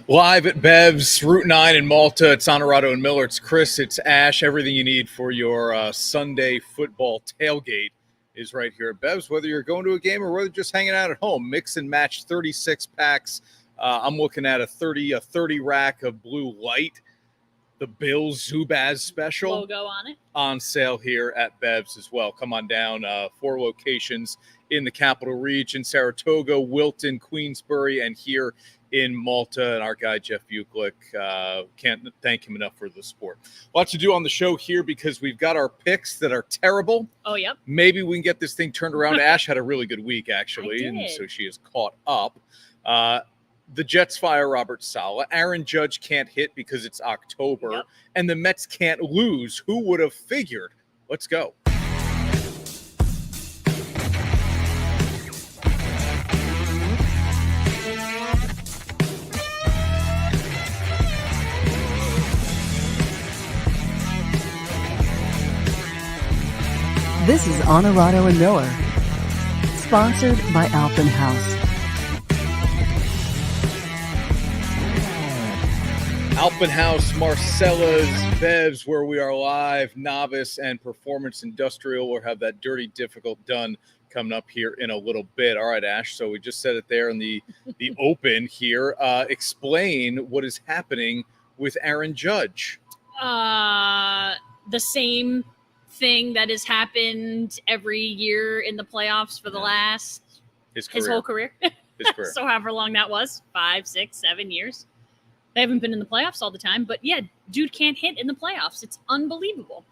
Live at BEVS, Route 9 in Malta. It's Onorato and Miller. It's Chris. It's Ash. Everything you need for your Sunday football tailgate is right here at BEVS. Whether you're going to a game or whether just hanging out at home, mix and match 36 packs. I'm looking at a 30 rack of Blue Light. The Bills Zubaz special logo on it on sale here at BEVS as well. Come on down. 4 locations in the capital region: Saratoga, Wilton, Queensbury, and here in Malta. And our guy Jeff Buklick, can't thank him enough for the support. Lots to do on the show here because we've got our picks that are terrible. Oh, yep. Maybe we can get this thing turned around. Ash had a really good week, actually, and so she is caught up. The Jets fire Robert Saleh. Aaron Judge can't hit because it's October. Yep. And the Mets can't lose. Who would have figured? Let's go. This is Onorato and Miller, sponsored by Alpen House. Alpen House, Marcella's, BEVS, where we are live. Novice and Performance Industrial will have that dirty, difficult done coming up here in a little bit. All right, Ash, so we just said it there in the open here. Explain what is happening with Aaron Judge. The same thing that has happened every year in the playoffs for the last his whole career. His career. So however long that was, 5, 6, 7 years. They haven't been in the playoffs all the time, but yeah, dude can't hit in the playoffs. It's unbelievable.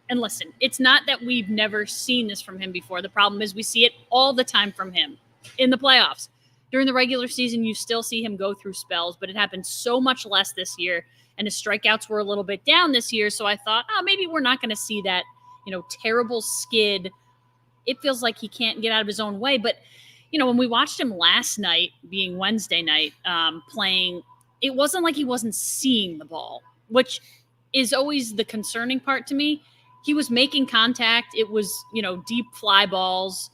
And listen, it's not that we've never seen this from him before. The problem is we see it all the time from him in the playoffs. During the regular season, you still see him go through spells, but it happened so much less this year. And his strikeouts were a little bit down this year. So I thought, maybe we're not going to see that, terrible skid. It feels like he can't get out of his own way. But, when we watched him last night, being Wednesday night, playing, it wasn't like he wasn't seeing the ball, which is always the concerning part to me. He was making contact. It was, deep fly balls.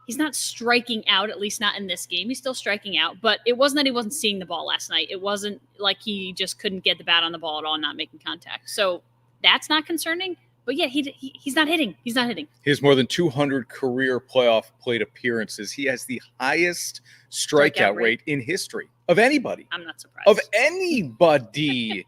He's not striking out, at least not in this game. He's still striking out, but it wasn't that he wasn't seeing the ball last night. It wasn't like he just couldn't get the bat on the ball at all, not making contact. So that's not concerning. But yeah, he's not hitting. He's not hitting. He has more than 200 career playoff plate appearances. He has the highest strikeout rate in history of anybody. I'm not surprised. Of anybody.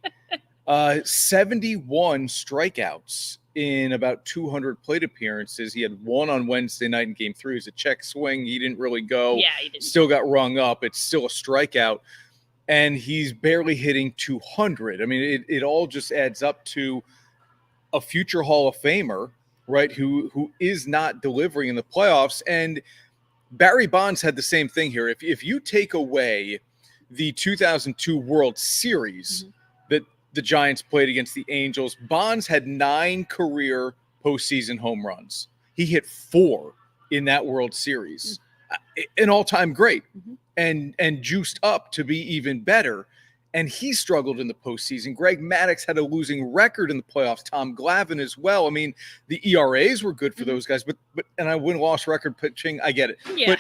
71 strikeouts in about 200 plate appearances. He had one on Wednesday night in Game 3. It was a check swing. He didn't really go. Yeah, he didn't. Still got rung up. It's still a strikeout. And he's barely hitting 200. I mean, it all just adds up to a future Hall of Famer, right, who is not delivering in the playoffs. And Barry Bonds had the same thing here. If you take away the 2002 World Series that the Giants played against the Angels, Bonds had 9 career postseason home runs. He hit 4 in that World Series. An all-time great, and juiced up to be even better. And he struggled in the postseason. Greg Maddux had a losing record in the playoffs. Tom Glavine as well. I mean, the ERAs were good for those guys, but and I win-loss record pitching. I get it. Yeah.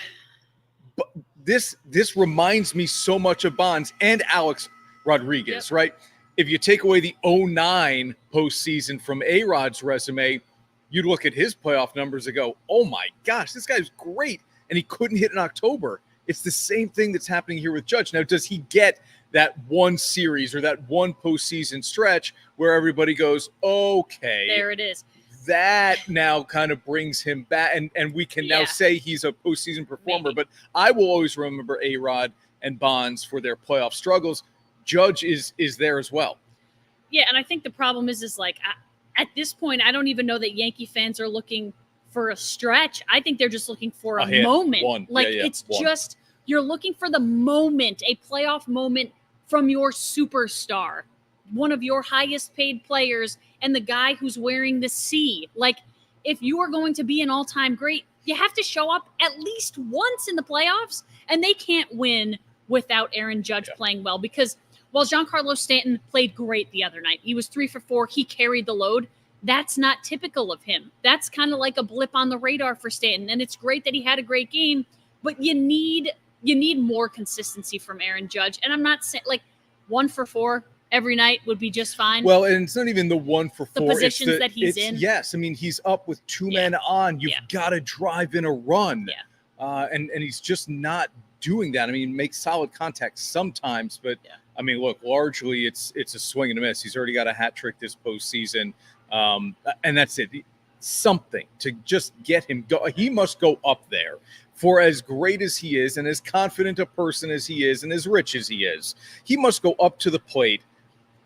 But this reminds me so much of Bonds and Alex Rodriguez, right? If you take away the 2009 postseason from A-Rod's resume, you'd look at his playoff numbers and go, oh my gosh, this guy's great. And he couldn't hit in October. It's the same thing that's happening here with Judge. Now, does he get that one series or that one postseason stretch where everybody goes, okay, there it is? That now kind of brings him back, and we can now say he's a postseason performer. Maybe. But I will always remember A-Rod and Bonds for their playoff struggles. Judge is there as well. Yeah, and I think the problem is like at this point, I don't even know that Yankee fans are looking for a stretch. I think they're just looking for a moment. It's just you're looking for the moment, a playoff moment from your superstar, one of your highest paid players, and the guy who's wearing the C. Like, if you are going to be an all-time great, you have to show up at least once in the playoffs, and they can't win without Aaron Judge playing well, because while Giancarlo Stanton played great the other night, he was 3 for 4, he carried the load. That's not typical of him. That's kind of like a blip on the radar for Stanton, and it's great that he had a great game, but you need you need more consistency from Aaron Judge. And I'm not saying like 1 for 4 every night would be just fine. Well, and it's not even the 1 for 4. The positions that he's in. Yes, I mean, he's up with 2 men on. You've got to drive in a run. Yeah. And he's just not doing that. I mean, makes solid contact sometimes, but I mean, look, largely it's a swing and a miss. He's already got a hat trick this postseason, and that's it. Something to just get him go. He must go up there. For as great as he is, and as confident a person as he is, and as rich as he is, he must go up to the plate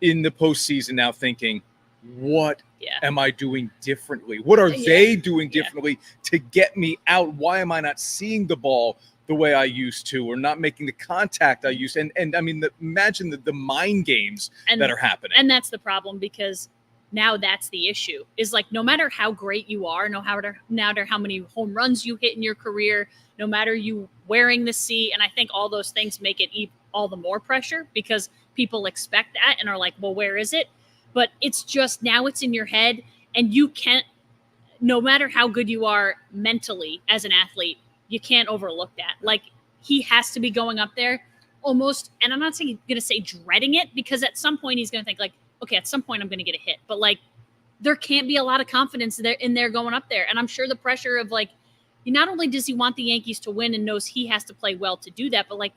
in the postseason now, thinking, "What am I doing differently? What are they doing differently to get me out? Why am I not seeing the ball the way I used to, or not making the contact I used?" And I mean, imagine the mind games that are happening. And that's the problem, because now that's the issue. Is like, no matter how great you are, no matter how many home runs you hit in your career, no matter you wearing the C, and I think all those things make it all the more pressure, because people expect that and are like, well, where is it? But it's just, now it's in your head, and you can't, no matter how good you are mentally as an athlete, you can't overlook that. Like, he has to be going up there almost, and I'm not saying going to say dreading it, because at some point he's going to think like, okay, at some point I'm going to get a hit. But like, there can't be a lot of confidence in there going up there. And I'm sure the pressure of like, not only does he want the Yankees to win and knows he has to play well to do that, but like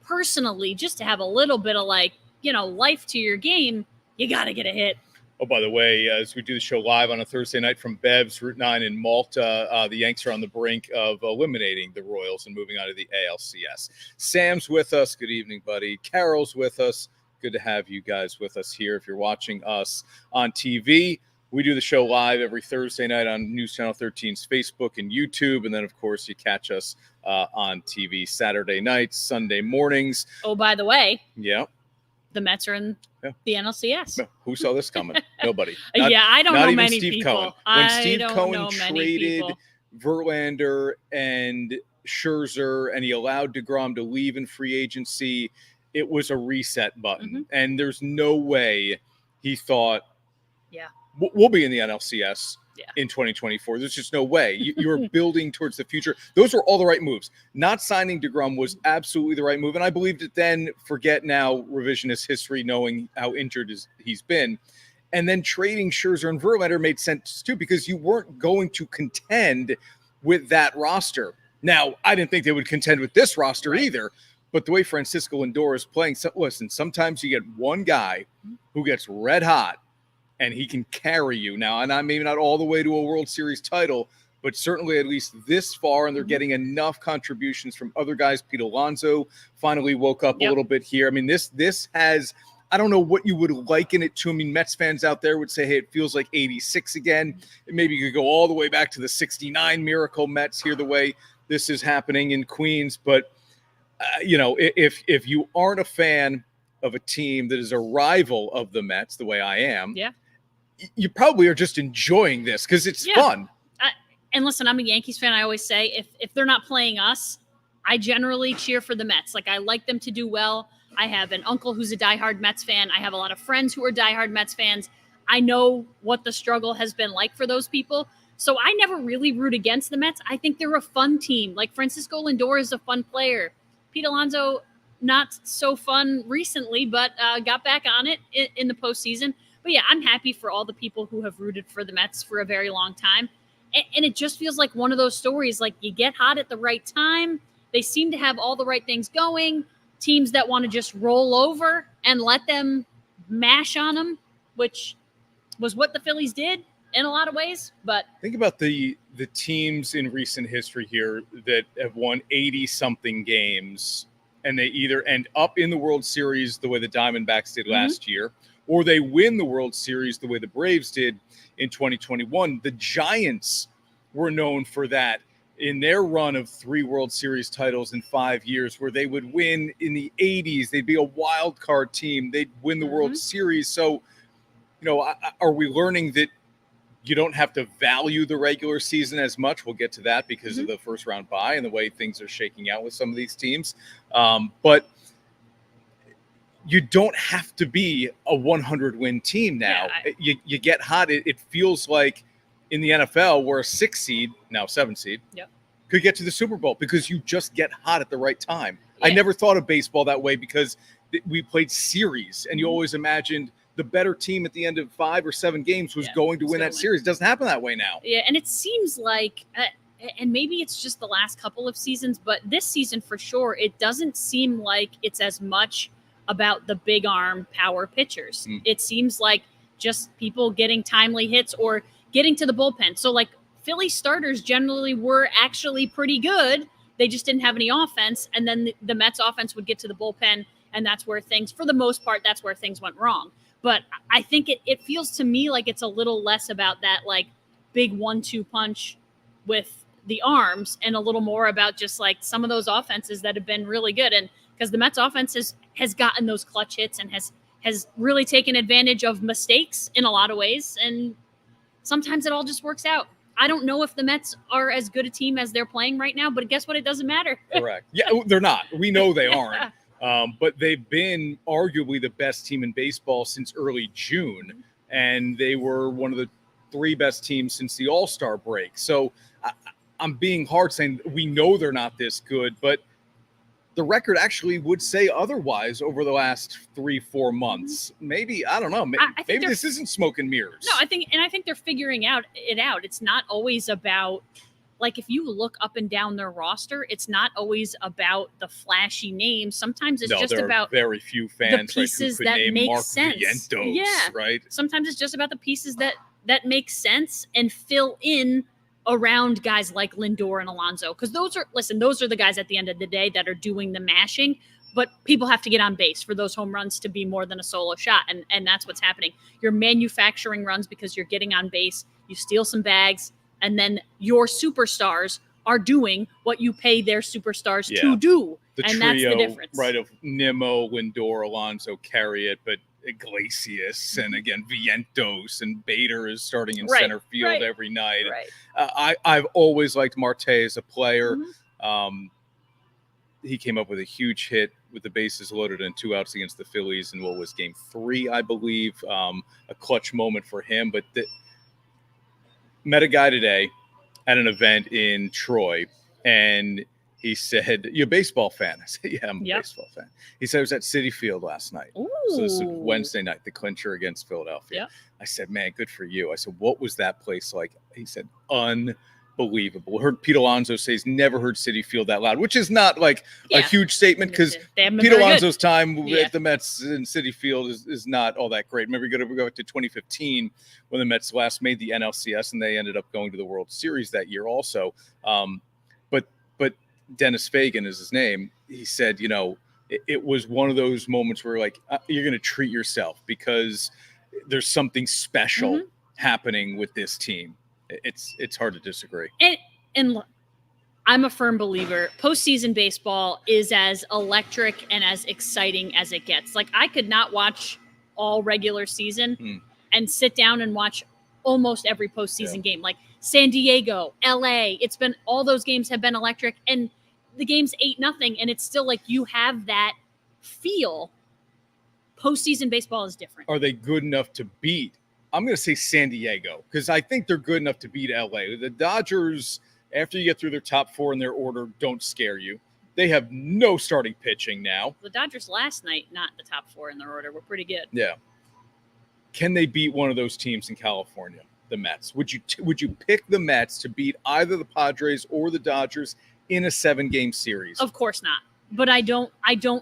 personally, just to have a little bit of like, life to your game, you got to get a hit. Oh, by the way, as we do the show live on a Thursday night from BEVS, Route 9 in Malta, the Yanks are on the brink of eliminating the Royals and moving on to the ALCS. Sam's with us. Good evening, buddy. Carol's with us. Good to have you guys with us here. If you're watching us on TV, we do the show live every Thursday night on News Channel 13's Facebook and YouTube. And then, of course, you catch us on TV Saturday nights, Sunday mornings. Oh, by the way. Yeah. The Mets are in the NLCS. Who saw this coming? Nobody. I don't know many Steve people. Cohen. When Steve Cohen traded Verlander and Scherzer, and he allowed DeGrom to leave in free agency, it was a reset button. Mm-hmm. And there's no way he thought, we'll be in the NLCS in 2024. There's just no way. You're building towards the future. Those were all the right moves. Not signing DeGrom was absolutely the right move. And I believed it then. Forget now revisionist history, knowing how injured he's been. And then trading Scherzer and Verlander made sense too, because you weren't going to contend with that roster. Now, I didn't think they would contend with this roster either. But the way Francisco Lindor is playing, listen, sometimes you get one guy who gets red hot and he can carry you. Now, and I'm maybe not all the way to a World Series title, but certainly at least this far, and they're getting enough contributions from other guys. Pete Alonso finally woke up a little bit here. I mean, this has, I don't know what you would liken it to. I mean, Mets fans out there would say, hey, it feels like 86 again. Maybe you could go all the way back to the 69 Miracle Mets here, the way this is happening in Queens. But if you aren't a fan of a team that is a rival of the Mets, the way I am, you probably are just enjoying this because it's fun. And listen, I'm a Yankees fan. I always say if they're not playing us, I generally cheer for the Mets. Like, I like them to do well. I have an uncle who's a diehard Mets fan. I have a lot of friends who are diehard Mets fans. I know what the struggle has been like for those people. So I never really root against the Mets. I think they're a fun team. Like, Francisco Lindor is a fun player. Pete Alonso, not so fun recently, but got back on it in the postseason. But yeah, I'm happy for all the people who have rooted for the Mets for a very long time. And it just feels like one of those stories, like, you get hot at the right time. They seem to have all the right things going. Teams that want to just roll over and let them mash on them, which was what the Phillies did in a lot of ways. But think about the teams in recent history here that have won 80-something games, and they either end up in the World Series the way the Diamondbacks did last year, or they win the World Series the way the Braves did in 2021. The Giants were known for that in their run of 3 World Series titles in 5 years, where they would win in the 80s. They'd be a wild card team. They'd win the World Series. So, are we learning that you don't have to value the regular season as much? We'll get to that because of the first round bye and the way things are shaking out with some of these teams. But you don't have to be a 100-win team now. You get hot. It feels like in the NFL, we're a 6 seed, now 7 seed. Yep. could get to the Super Bowl because you just get hot at the right time. Yeah. I never thought of baseball that way because we played series, and you always imagined the better team at the end of 5 or 7 games was going to win that series. It doesn't happen that way now. Yeah, and it seems like, and maybe it's just the last couple of seasons, but this season for sure, it doesn't seem like it's as much about the big arm power pitchers. It seems like just people getting timely hits or getting to the bullpen. So like Philly starters generally were actually pretty good. They just didn't have any offense. And then the Mets offense would get to the bullpen. And that's where things, for the most part, that's where things went wrong. But I think it feels to me like it's a little less about that like big 1-2 punch with the arms and a little more about just like some of those offenses that have been really good. And because the Mets offense has gotten those clutch hits and has really taken advantage of mistakes in a lot of ways. And sometimes it all just works out. I don't know if the Mets are as good a team as they're playing right now, but guess what? It doesn't matter. Correct. Yeah, they're not. We know they aren't. But they've been arguably the best team in baseball since early June, and they were one of the 3 best teams since the All-Star break. So I'm being hard saying we know they're not this good, but the record actually would say otherwise over the last 3-4 months. Maybe, I don't know. Maybe this isn't smoke and mirrors. No, I think they're figuring it out. It's not always about, like, if you look up and down their roster, it's not always about the flashy names. Sometimes it's just about very few fans, the pieces right, who could that name make Mark sense. Vientos, yeah, right? Sometimes it's just about the pieces that make sense and fill in around guys like Lindor and Alonso. Because those are the guys at the end of the day that are doing the mashing. But people have to get on base for those home runs to be more than a solo shot. And that's what's happening. You're manufacturing runs because you're getting on base. You steal some bags. And then your superstars are doing what you pay their superstars to do. That's the difference. Right, of Nimmo, Lindor, Alonso carry it, but Iglesias and again Vientos and Bader is starting in center field every night. Right. I've always liked Marte as a player. He came up with a huge hit with the bases loaded and 2 outs against the Phillies in what was game 3, I believe. A clutch moment for him, but met a guy today at an event in Troy, and he said, "You're a baseball fan?" I said, "Yeah, I'm a baseball fan." He said, "I was at Citi Field last night." Ooh. So this is Wednesday night, the clincher against Philadelphia. I said, "Man, good for you." I said, "What was that place like?" He said, "Unbelievable." Heard Pete Alonso say he's never heard Citi Field that loud, which is not like a huge statement because Pete Alonso's time at the Mets in Citi Field is not all that great. Remember, you got to go to 2015 when the Mets last made the NLCS and they ended up going to the World Series that year also. But Dennis Fagan is his name. He said, it was one of those moments where like you're going to treat yourself because there's something special happening with this team. It's hard to disagree. And I'm a firm believer. Postseason baseball is as electric and as exciting as it gets. Like I could not watch all regular season and sit down and watch almost every postseason game. Like San Diego, LA, all those games have been electric, and the game's 8-0, and it's still like you have that feel. Postseason baseball is different. Are they good enough to beat? I'm going to say San Diego because I think they're good enough to beat LA. The Dodgers, after you get through their top 4 in their order, don't scare you. They have no starting pitching now. The Dodgers last night, not the top 4 in their order, were pretty good. Yeah. Can they beat one of those teams in California, the Mets? Would you pick the Mets to beat either the Padres or the Dodgers in a 7-game series? Of course not. But I don't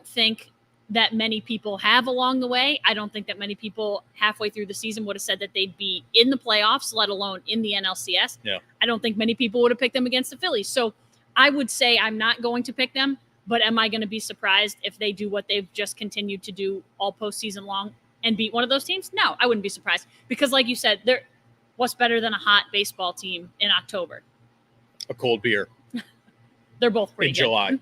think that many people have along the way. I don't think that many people halfway through the season would have said that they'd be in the playoffs, let alone in the NLCS. Yeah. I don't think many people would have picked them against the Phillies. So I would say I'm not going to pick them, but am I going to be surprised if they do what they've just continued to do all postseason long and beat one of those teams? No, I wouldn't be surprised. Because like you said, what's better than a hot baseball team in October? A cold beer. They're both pretty good. In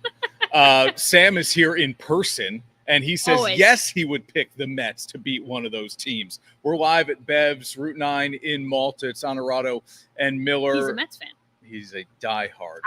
July. Sam is here in person. And he says, yes, he would pick the Mets to beat one of those teams. We're live at BEVS, Route 9 in Malta. It's Onorato and Miller. He's a Mets fan. He's a diehard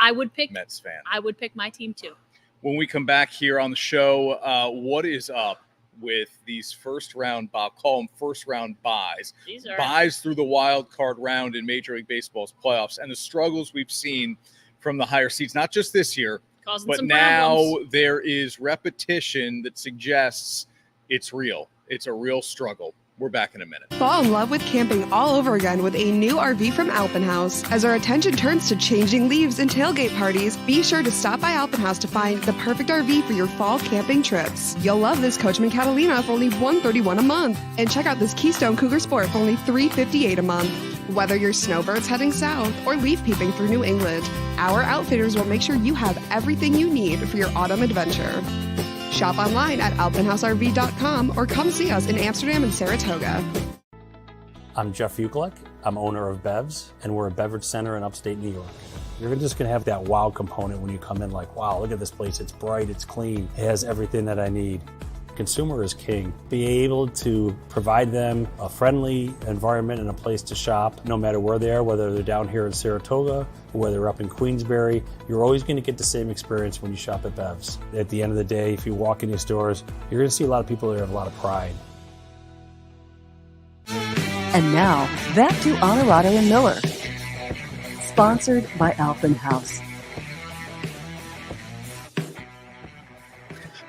Mets fan. I would pick my team, too. When we come back here on the show, what is up with these first-round, Bob, call them first-round buys. These are buys through the wild card round in Major League Baseball's playoffs and the struggles we've seen from the higher seats, not just this year, Causing but some now problems. there is repetition that suggests it's real. It's a real struggle. We're back in a minute. Fall in love with camping all over again with a new RV from Alpenhaus. As our attention turns to changing leaves and tailgate parties, be sure to stop by Alpenhaus to find the perfect RV for your fall camping trips. You'll love this Coachman Catalina for only $131 a month. And check out this Keystone Cougar Sport for only $358 a month. Whether you're snowbirds heading south or leaf peeping through New England, our outfitters will make sure you have everything you need for your autumn adventure. Shop online at alpenhausrv.com or come see us in Amsterdam and Saratoga. I'm Jeff Ukelek. I'm owner of BEVS, and we're a beverage center in upstate New York. You're just going to have that wow component when you come in, like, wow, look at this place. It's bright, it's clean, it has everything that I need. Consumer is king. Be able to provide them a friendly environment and a place to shop, no matter where they are, whether they're down here in Saratoga or whether they're up in Queensbury. You're always going to get the same experience when you shop at BEVS. At the end of the day, if you walk in these stores, you're going to see a lot of people that have a lot of pride. And now, back to Onorato and Miller. Sponsored by Alpenhaus.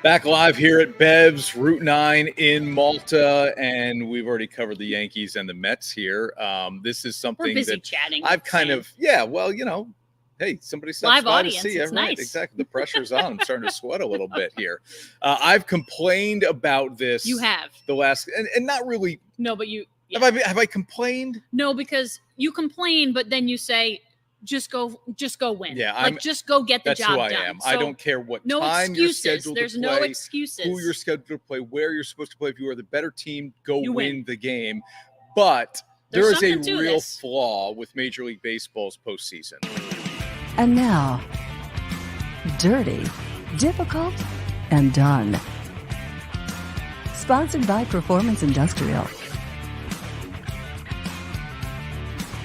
Back live here at BEVS, Route 9 in Malta, and we've already covered the Yankees and the Mets here. This is something We're busy that chatting. I've kind of, well, hey, somebody stops Live by audience, to see. it's Right, nice. exactly. The pressure's on. I'm starting to sweat a little bit here. I've complained about this. You have. The last, and not really. No, but you. Yeah. Have I complained? No, because you complain, but then you say, just go win. Yeah, just go get the That's job who I done. am. So I don't care what no time you're excuses. scheduled There's to no play, excuses. who you're scheduled to play, where you're supposed to play. If you are the better team, go You win win. the game. But There's there is something a to real this. flaw with Major League Baseball's postseason. And now, dirty, difficult, and done. Sponsored by Performance Industrial.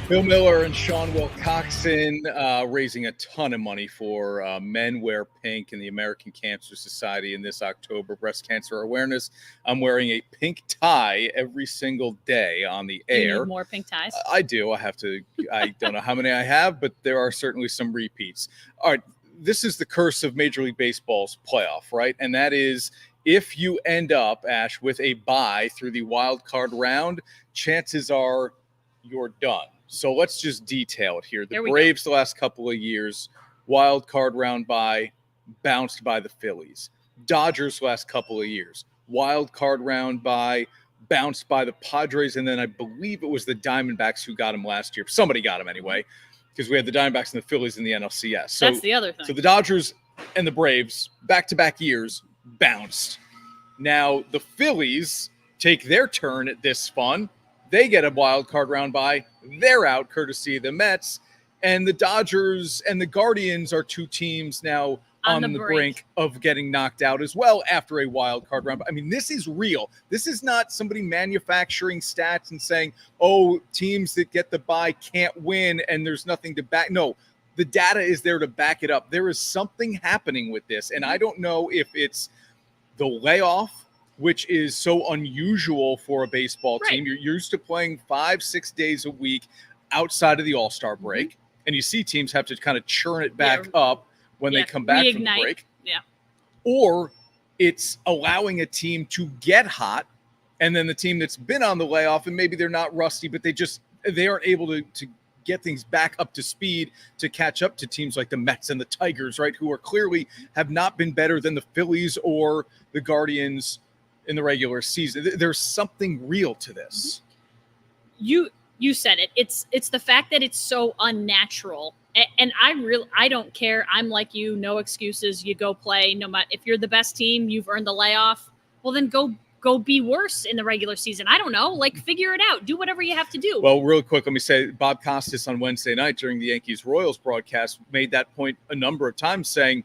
Bill Miller and Sean Wilcoxon raising a ton of money for Men Wear Pink and the American Cancer Society in this October breast cancer awareness. I'm wearing a pink tie every single day on the You air. need more pink ties. I do. I don't know how many I have, but there are certainly some repeats. All right. This is the curse of Major League Baseball's playoff, right? And that is if you end up, Ash, with a bye through the wild card round, chances are you're done. So let's just detail it here. The Braves the last couple of years, wild card round bye, bounced by the Phillies. Dodgers last couple of years, wild card round bye, bounced by the Padres, and then I believe it was the Diamondbacks who got him last year. Somebody got him anyway, because we had the Diamondbacks and the Phillies in the NLCS. So That's the other thing. So the Dodgers and the Braves, back-to-back years, bounced. Now the Phillies take their turn at this fun. They get a wild card round bye. They're out, courtesy of the Mets. And the Dodgers and the Guardians are two teams now on the brink of getting knocked out as well after a wild card round. I mean, this is real. This is not somebody manufacturing stats and saying, oh, teams that get the bye can't win and there's nothing to back. No, the data is there to back it up. There is something happening with this. And I don't know if it's the layoff, which is so unusual for a baseball team. You're used to playing 5-6 days a week outside of the All-Star break. And you see teams have to kind of churn it back up when they come back from the break. Yeah. Or it's allowing a team to get hot, and then the team that's been on the layoff, and maybe they're not rusty, but they aren't able to get things back up to speed to catch up to teams like the Mets and the Tigers, right, who are clearly have not been better than the Phillies or the Guardians in the regular season. There's something real to this. You said it. It's the fact that it's so unnatural. And I don't care. I'm like you, no excuses. You go play. No matter if you're the best team, you've earned the layoff. Well, then go be worse in the regular season. I don't know. Like, figure it out. Do whatever you have to do. Well, real quick, let me say Bob Costas on Wednesday night during the Yankees-Royals broadcast made that point a number of times, saying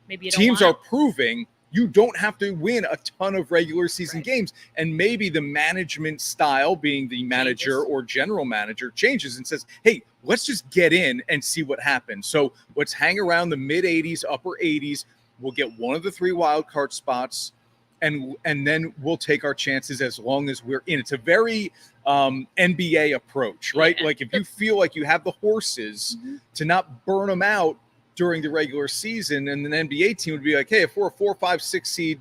maybe teams are proving you don't have to win a ton of regular season games. And maybe the management style, being the manager or general manager, changes and says, hey, let's just get in and see what happens. So let's hang around the mid-80s, upper 80s. We'll get one of the 3 wild card spots. and then we'll take our chances as long as we're in. It's a very NBA approach, right? Yeah. Like if you feel like you have the horses to not burn them out during the regular season, and an NBA team would be like, hey, if we're a 4, 5, 6 seed,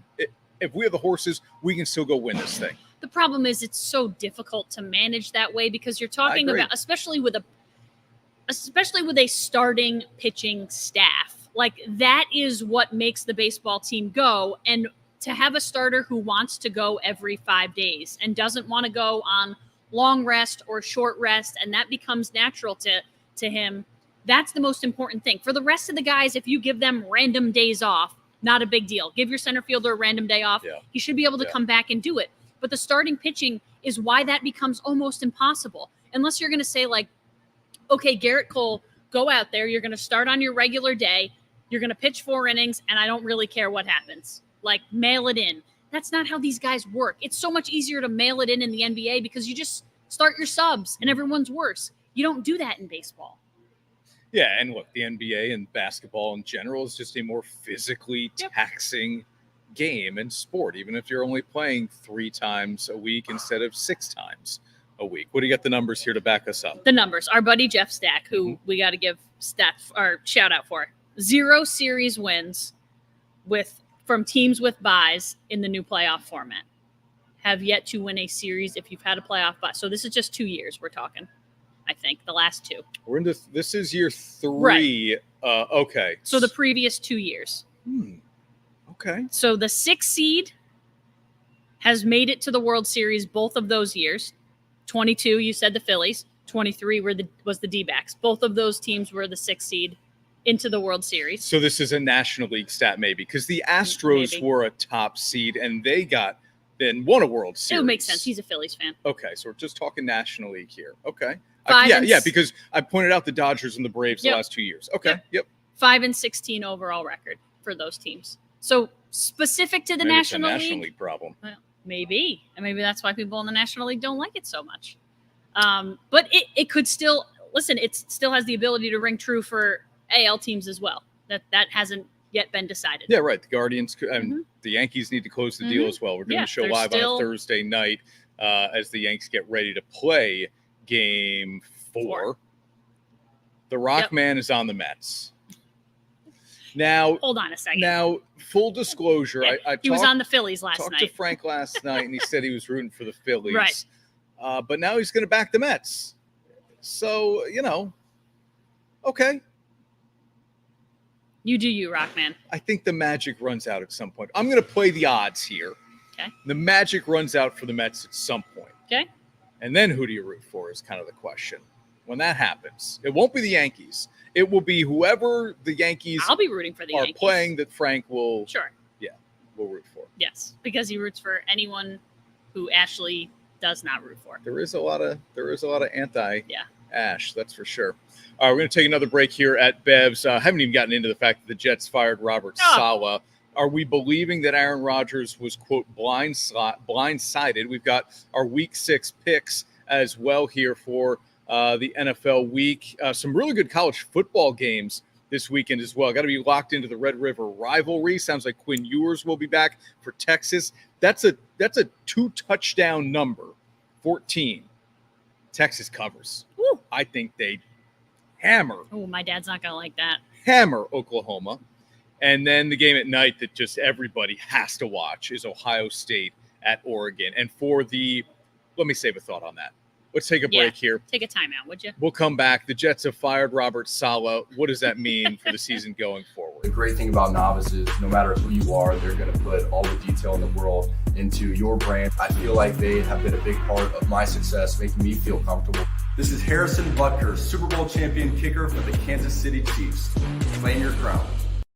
if we have the horses, we can still go win this thing. The problem is it's so difficult to manage that way because you're talking about, especially with a starting pitching staff, like that is what makes the baseball team go. And to have a starter who wants to go every 5 days and doesn't want to go on long rest or short rest, and that becomes natural to him, that's the most important thing. For the rest of the guys, if you give them random days off, not a big deal. Give your center fielder a random day off. Yeah. He should be able to come back and do it. But the starting pitching is why that becomes almost impossible. Unless you're going to say like, okay, Garrett Cole, go out there. You're going to start on your regular day. You're going to pitch 4 innings, and I don't really care what happens. Like, mail it in. That's not how these guys work. It's so much easier to mail it in the NBA because you just start your subs and everyone's worse. You don't do that in baseball. Yeah, and look, the NBA and basketball in general is just a more physically taxing game and sport, even if you're only playing 3 times a week instead of 6 times a week. What do you got the numbers here to back us up? The numbers. Our buddy Jeff Stack, who we got to give shout out for. 0 series wins from teams with byes in the new playoff format. Have yet to win a series if you've had a playoff bye. So this is just 2 years we're talking. I think the last 2. We're into this is year 3. Right. Okay. So the previous 2 years. Okay. So the 6th seed has made it to the World Series both of those years. 22, you said the Phillies. 23 was the D-backs. Both of those teams were the 6th seed into the World Series. So this is a National League stat maybe, because the Astros were a top seed and they won a World Series. It would make sense. He's a Phillies fan. Okay, so we're just talking National League here. Okay. 5 because I pointed out the Dodgers and the Braves the last 2 years. Okay, yep. 5-16 overall record for those teams. So specific to the maybe National it's a League. National League problem. Well, maybe. And maybe that's why people in the National League don't like it so much. But it could still, listen, it still has the ability to ring true for AL teams as well. That hasn't yet been decided. Yeah, right. The Guardians and the Yankees need to close the deal as well. We're doing a show live on a Thursday night as the Yanks get ready to play Game 4. The Rock Man is on the Mets. Now, hold on a second. Now, full disclosure, he was on the Phillies last night. Talked to Frank last night, and he said he was rooting for the Phillies. Right. But now he's going to back the Mets. So, okay. You do you, Rockman. I think the magic runs out at some point. I'm going to play the odds here. Okay. The magic runs out for the Mets at some point. Okay. And then who do you root for is kind of the question. When that happens, it won't be the Yankees. It will be whoever the Yankees I'll be rooting for the Yankees. Playing that Frank will will root for. Yes, because he roots for anyone who Ashley does not root for. There is a lot of anti Ash, that's for sure. All right, we're going to take another break here at BEVS. Haven't even gotten into the fact that the Jets fired Robert Saleh. Are we believing that Aaron Rodgers was, quote, blindsided? We've got our Week 6 picks as well here for the NFL week. Some really good college football games this weekend as well. Got to be locked into the Red River rivalry. Sounds like Quinn Ewers will be back for Texas. That's a 2-touchdown number, 14. Texas covers. Woo. I think they hammer. Oh, my dad's not going to like that. Hammer Oklahoma. And then the game at night that just everybody has to watch is Ohio State at Oregon. And let me save a thought on that. Let's take a break here. Take a timeout, would you? We'll come back. The Jets have fired Robert Saleh. What does that mean for the season going forward? The great thing about novices, no matter who you are, they're going to put all the detail in the world into your brand. I feel like they have been a big part of my success, making me feel comfortable. This is Harrison Butker, Super Bowl champion kicker for the Kansas City Chiefs. Claim your crown.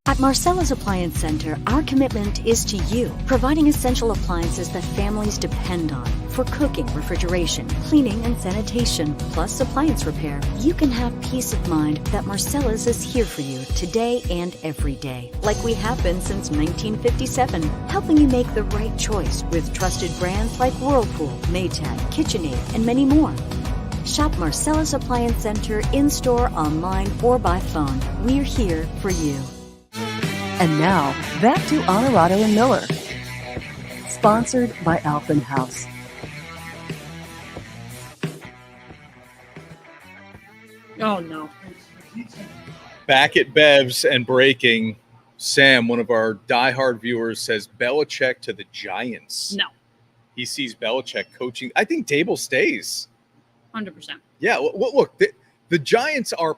At Marcella's Appliance Center, our commitment is to you, providing essential appliances that families depend on for cooking, refrigeration, cleaning, and sanitation, plus appliance repair. You can have peace of mind that Marcella's is here for you today and every day, like we have been since 1957, helping you make the right choice with trusted brands like Whirlpool, Maytag, KitchenAid, and many more. Shop Marcella's Appliance Center in-store, online, or by phone. We're here for you. And now, back to Onorato and Miller. Sponsored by Alphen House. Oh, no. Back at BEVS and breaking, Sam, one of our diehard viewers, says Belichick to the Giants. No. He sees Belichick coaching. I think Dable stays. 100%. Yeah, look, the Giants are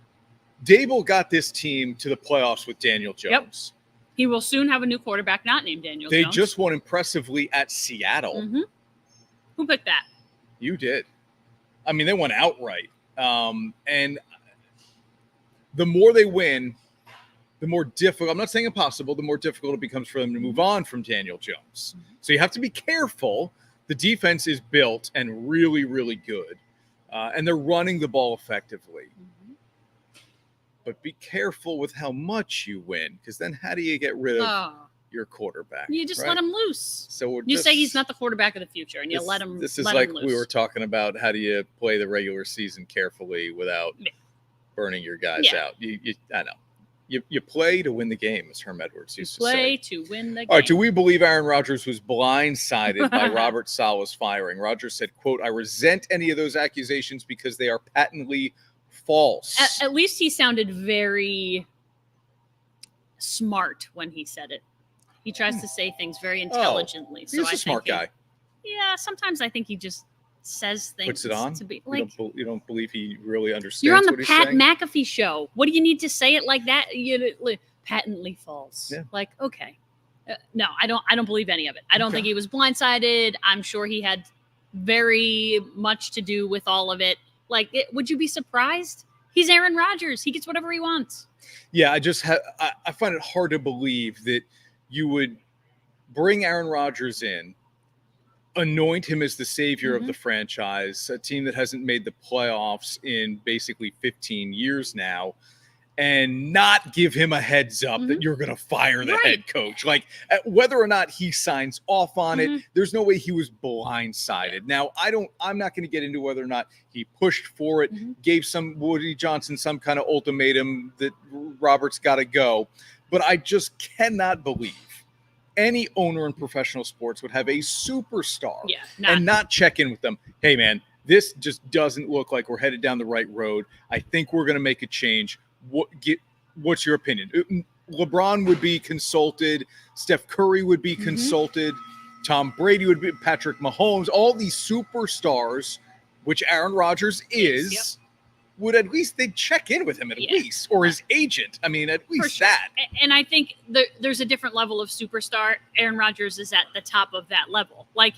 – Dable got this team to the playoffs with Daniel Jones. Yep. He will soon have a new quarterback not named Daniel They Jones. just won impressively at Seattle. Mm-hmm. Who picked that? You did. I mean, they won outright. And the more they win, the more difficult – I'm not saying impossible – the more difficult it becomes for them to move on from Daniel Jones. So you have to be careful. The defense is built and really, really good. And they're running the ball effectively. But be careful with how much you win, because then how do you get rid of your quarterback? You just let him loose. So you say he's not the quarterback of the future, and you let him. This is let like him loose. we were talking about. How do you play the regular season carefully without burning your guys out? I know. You play to win the game, as Herm Edwards used to say. Play to win the game. All right, do we believe Aaron Rodgers was blindsided by Robert Saleh's firing? Rodgers said, quote, "I resent any of those accusations because they are patently false." At least he sounded very smart when he said it. He tries to say things very intelligently. He's a smart guy. Yeah, sometimes I think he just says things. Puts it on? To be like, you don't believe he really understands you're on the what he's Pat saying? McAfee show. What do you need to say it like that? Patently false. Yeah. Like, okay. No, I don't believe any of it. I don't think he was blindsided. I'm sure he had very much to do with all of it. Like, would you be surprised? He's Aaron Rodgers. He gets whatever he wants. Yeah, I find it hard to believe that you would bring Aaron Rodgers in, anoint him as the savior of the franchise, a team that hasn't made the playoffs in basically 15 years now, and not give him a heads up that you're going to fire the head coach. Like, whether or not he signs off on it, there's no way he was blindsided. Now, I'm not going to get into whether or not he pushed for it, gave Woody Johnson some kind of ultimatum that Robert's got to go. But I just cannot believe any owner in professional sports would have a superstar and not check in with them. Hey, man, this just doesn't look like we're headed down the right road. I think we're going to make a change. What's your opinion? LeBron would be consulted. Steph Curry would be consulted. Tom Brady would be, Patrick Mahomes, all these superstars, which Aaron Rodgers is, would at least they'd check in with him at least, or his agent. I mean, at least that. And I think there's a different level of superstar. Aaron Rodgers is at the top of that level. Like,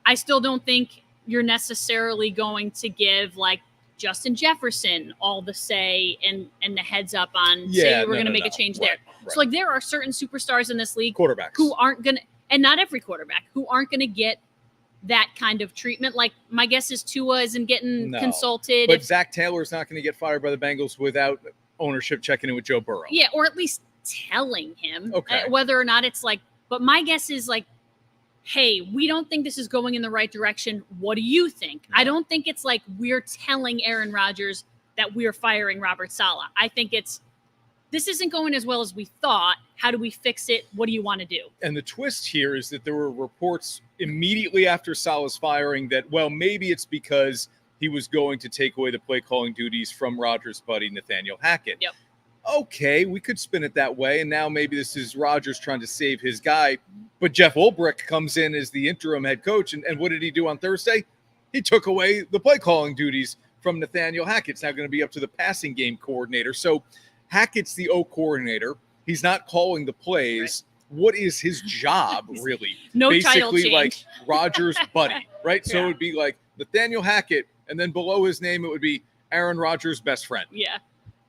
I still don't think you're necessarily going to give like Justin Jefferson all the say and the heads up on say we're going to make a change there. Right. So like there are certain superstars in this league quarterbacks who aren't going to, and not every quarterback, who aren't going to get that kind of treatment. Like my guess is Tua isn't getting consulted. But Zach Taylor's not going to get fired by the Bengals without ownership checking in with Joe Burrow. Yeah, or at least telling him whether or not it's like, but my guess is like, hey, we don't think this is going in the right direction. What do you think? I don't think it's like we're telling Aaron Rodgers that we're firing Robert Saleh. I think it's, this isn't going as well as we thought. How do we fix it? What do you want to do? And the twist here is that there were reports immediately after Saleh's firing that, well, maybe it's because he was going to take away the play calling duties from Rodgers' buddy, Nathaniel Hackett. Yep. Okay, we could spin it that way. And now maybe this is Rodgers trying to save his guy. But Jeff Ulbrich comes in as the interim head coach. And what did he do on Thursday? He took away the play calling duties from Nathaniel Hackett. It's now going to be up to the passing game coordinator. So Hackett's the O coordinator. He's not calling the plays. Right. What is his job, really? No Basically, title change. like Rodgers' buddy, right? So it would be like Nathaniel Hackett, and then below his name, it would be Aaron Rodgers' best friend. Yeah.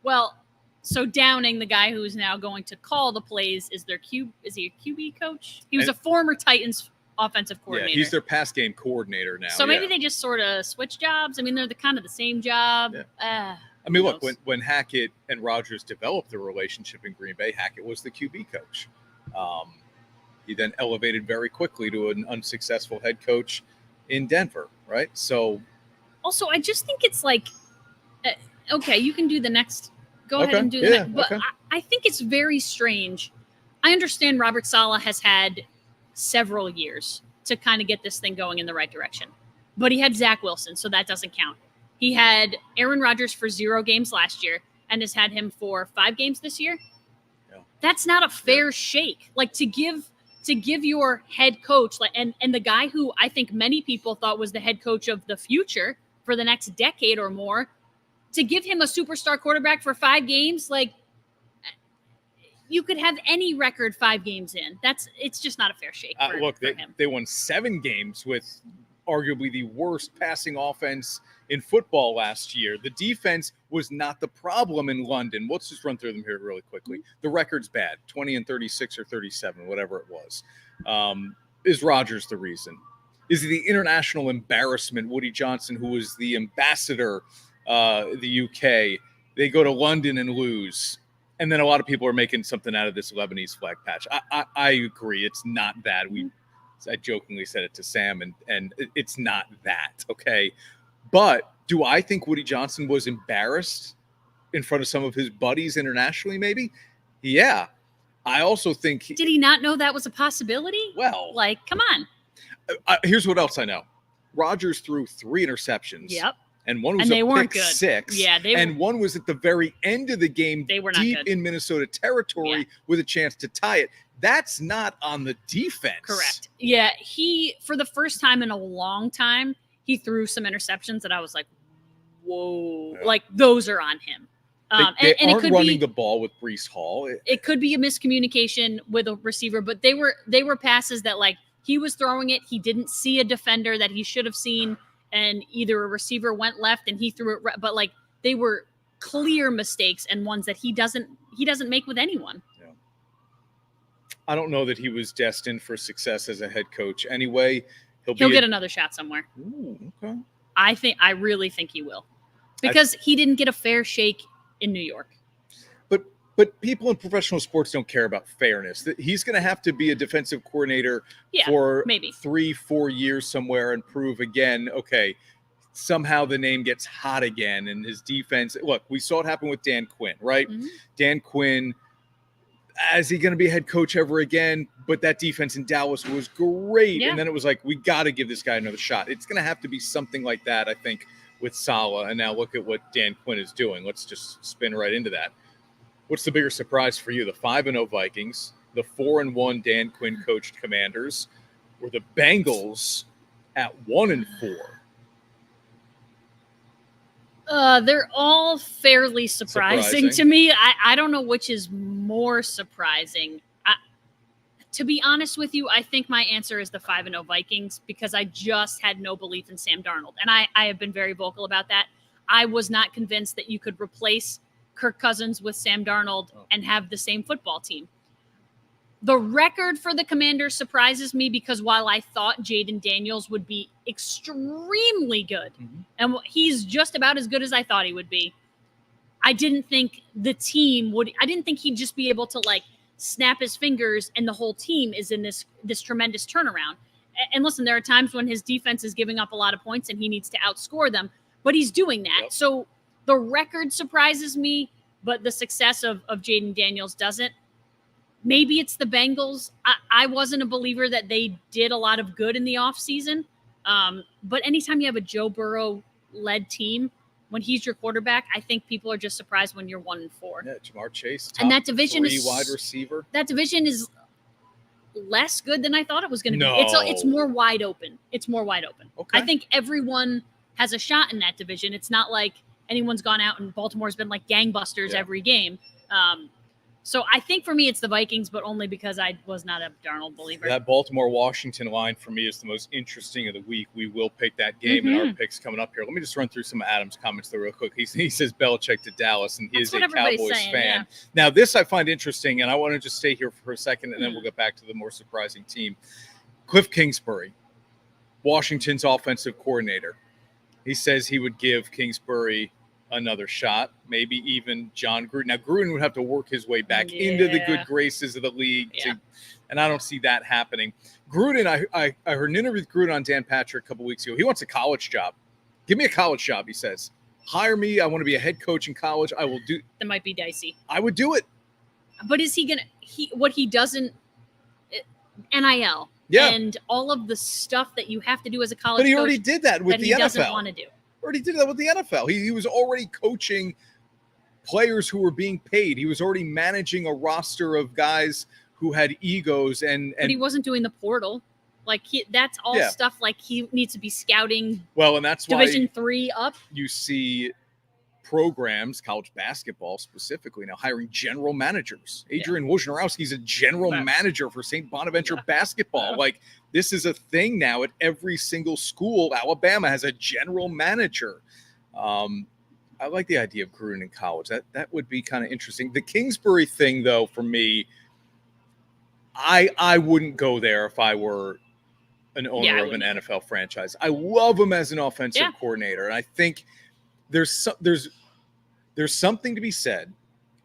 Well, so Downing, the guy who's now going to call the plays, is he a QB coach? He was a former Titans offensive coordinator. Yeah, he's their pass game coordinator now. So maybe they just sort of switch jobs. I mean, they're kind of the same job. Yeah. I mean, look, when Hackett and Rodgers developed the relationship in Green Bay, Hackett was the QB coach. He then elevated very quickly to an unsuccessful head coach in Denver, right? So, also, I just think it's like, okay, you can do the next. Go ahead and do that. But I think it's very strange. I understand Robert Saleh has had several years to kind of get this thing going in the right direction. But he had Zach Wilson, so that doesn't count. He had Aaron Rodgers for 0 games last year and has had him for 5 games this year. Yeah. That's not a fair shake. Like to give your head coach, like and the guy who I think many people thought was the head coach of the future for the next decade or more, to give him a superstar quarterback for 5 games, like you could have any record 5 games in. It's just not a fair shake for, look, for him. They won 7 games with arguably the worst passing offense in football last year. The defense was not the problem in London. Let's just run through them here really quickly. The record's bad, 20-36 or 37, whatever it was. Is Rodgers the reason? Is it the international embarrassment? Woody Johnson, who was the ambassador, the UK, they go to London and lose. And then a lot of people are making something out of this Lebanese flag patch. I agree. It's not that. I jokingly said it to Sam, and it's not that, okay? But do I think Woody Johnson was embarrassed in front of some of his buddies internationally, maybe? Yeah. I also think... Did he not know that was a possibility? Well... Like, come on. Here's what else I know. Rodgers threw 3 interceptions. Yep. And one was they weren't pick good. 6. Yeah, and one was at the very end of the game, they were not deep good. in Minnesota territory with a chance to tie it. That's not on the defense. Correct. Yeah, he, for the first time in a long time, he threw some interceptions that I was like, whoa, like those are on him. They and aren't it could running be, the ball with Breece Hall. It could be a miscommunication with a receiver, but they were passes that like he was throwing it. He didn't see a defender that he should have seen. And either a receiver went left and he threw it, but like they were clear mistakes and ones that he doesn't make with anyone. Yeah. I don't know that he was destined for success as a head coach. Anyway, he'll get another shot somewhere. Ooh, okay. I really think he will, because he didn't get a fair shake in New York. But people in professional sports don't care about fairness. He's going to have to be a defensive coordinator for maybe 3-4 years somewhere and prove again, okay, somehow the name gets hot again and his defense. Look, we saw it happen with Dan Quinn, right? Mm-hmm. Dan Quinn, is he going to be a head coach ever again? But that defense in Dallas was great. Yeah. And then it was like, we got to give this guy another shot. It's going to have to be something like that, I think, with Saleh. And now look at what Dan Quinn is doing. Let's just spin right into that. What's the bigger surprise for you? The 5-0 Vikings, the 4-1 Dan Quinn coached Commanders, or the Bengals at 1-4? They're all fairly surprising to me. I don't know which is more surprising. To be honest with you, I think my answer is the 5-0 Vikings, because I just had no belief in Sam Darnold. And I have been very vocal about that. I was not convinced that you could replace Kirk Cousins with Sam Darnold and have the same football team. The record for the Commanders surprises me, because while I thought Jaden Daniels would be extremely good, and he's just about as good as I thought he would be, I didn't think the team would. I didn't think he'd just be able to like snap his fingers and the whole team is in this tremendous turnaround. And listen, there are times when his defense is giving up a lot of points and he needs to outscore them, but he's doing that. Yep. So the record surprises me, but the success of Jaden Daniels doesn't. Maybe it's the Bengals. I wasn't a believer that they did a lot of good in the offseason. But anytime you have a Joe Burrow-led team, when he's your quarterback, I think people are just surprised when you're 1-4. Yeah, Jamar Chase, and that division 3 wide receiver. That division is less good than I thought it was going to be. It's more wide open. It's more wide open. Okay. I think everyone has a shot in that division. It's not like anyone's gone out and Baltimore's been like gangbusters every game. So I think for me, it's the Vikings, but only because I was not a Darnold believer. That Baltimore-Washington line for me is the most interesting of the week. We will pick that game in our picks coming up here. Let me just run through some of Adam's comments there real quick. He says Belichick to Dallas, and he is a Cowboys fan. Yeah. Now, this I find interesting, and I want to just stay here for a second, and then we'll get back to the more surprising team. Cliff Kingsbury, Washington's offensive coordinator. He says he would give Kingsbury another shot, maybe even John Gruden. Now, Gruden would have to work his way back into the good graces of the league, and I don't see that happening. Gruden, I heard an interview with Gruden on Dan Patrick a couple weeks ago. He wants a college job. Give me a college job, he says. Hire me. I want to be a head coach in college. I will do. That might be dicey. I would do it. But is he going to – what he doesn't – NIL. Yeah. and all of the stuff that you have to do as a college But he coach already did that with that the he NFL. doesn't want to do. Already did that with the NFL. He was already coaching players who were being paid. He was already managing a roster of guys who had egos, and But he wasn't doing the portal. Like that's all Yeah. stuff like he needs to be scouting well, and that's why Division 3 up. you see programs, college basketball specifically, now hiring general managers. Adrian Wojnarowski's a general manager for St. Bonaventure basketball. Like, this is a thing now at every single school. Alabama has a general manager. I like the idea of Gruden in college. That would be kind of interesting. The Kingsbury thing, though, for me, I wouldn't go there if I were an owner of an NFL franchise. I love him as an offensive coordinator, and I think there's something to be said